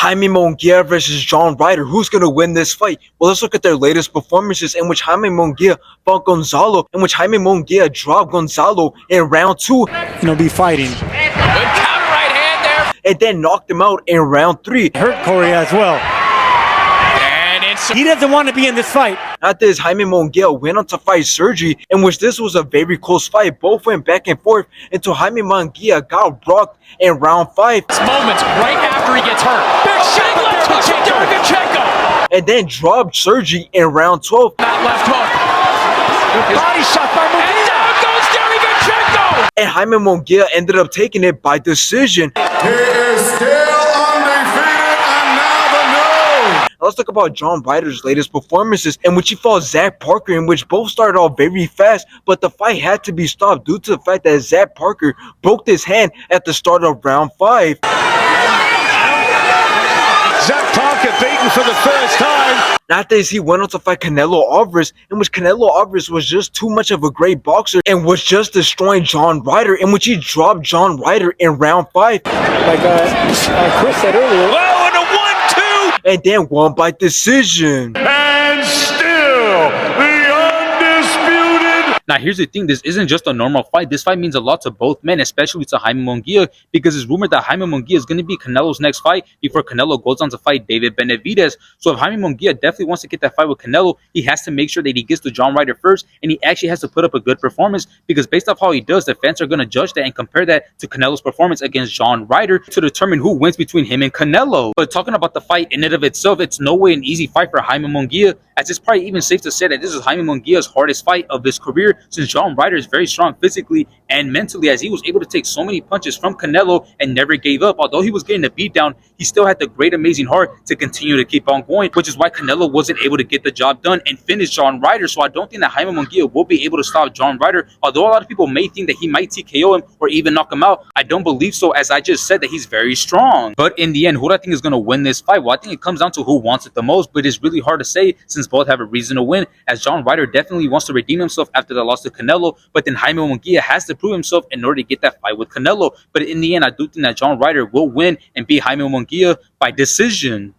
Jaime Munguia versus John Ryder. Who's going to win this fight? Well, let's look at their latest performances in which Jaime Munguia fought Gonzalo, in which Jaime Munguia dropped Gonzalo in round 2. Be fighting. Good counter right hand there. And then knocked him out in round 3. Hurt Corey as well. And He doesn't want to be in this fight. After this, Jaime Munguia went on to fight Sergi, in which this was a very close fight. Both went back and forth until Jaime Munguia got rocked in round 5. moments right after he gets hurt. Big shot left hook from Derevchenko. And then dropped Sergi in round 12. That left hook. Body shot by And Munguia. down goes Derevchenko. And Jaime Munguia ended up taking it by decision. He is still undefeated, and now the news. Let's talk about John Ryder's latest performances, in which he fought Zach Parker, in which both started off very fast, but the fight had to be stopped due to the fact that Zach Parker broke his hand at the start of round 5. Zach Parker beaten for the first time. After this, he went on to fight Canelo Alvarez, in which Canelo Alvarez was just too much of a great boxer and was just destroying John Ryder, in which he dropped John Ryder in round 5. Like Chris said earlier. Oh, and a 1-2. And then won by decision. And still the undisputed. Now, here's the thing. This isn't just a normal fight. This fight means a lot to both men, especially to Jaime Munguia, because it's rumored that Jaime Munguia is going to be Canelo's next fight before Canelo goes on to fight David Benavidez. So if Jaime Munguia definitely wants to get that fight with Canelo, he has to make sure that he gets to John Ryder first, and he actually has to put up a good performance, because based off how he does, the fans are going to judge that and compare that to Canelo's performance against John Ryder to determine who wins between him and Canelo. But talking about the fight in and of itself, it's no way an easy fight for Jaime Munguia, as it's probably even safe to say that this is Jaime Munguia's hardest fight of his career, since John Ryder is very strong physically and mentally, as he was able to take so many punches from Canelo and never gave up. Although he was getting a beat down, he still had the great amazing heart to continue to keep on going, which is why Canelo wasn't able to get the job done and finish John Ryder. So I don't think that Jaime Munguia will be able to stop John Ryder. Although a lot of people may think that he might TKO him or even knock him out, I don't believe so, as I just said that he's very strong. But in the end, who do I think is going to win this fight? Well, I think it comes down to who wants it the most, but it's really hard to say since both have a reason to win, as John Ryder definitely wants to redeem himself after the loss to Canelo, but then Jaime Munguia has to prove himself in order to get that fight with Canelo. But in the end, I do think that John Ryder will win and beat Jaime Munguia by decision.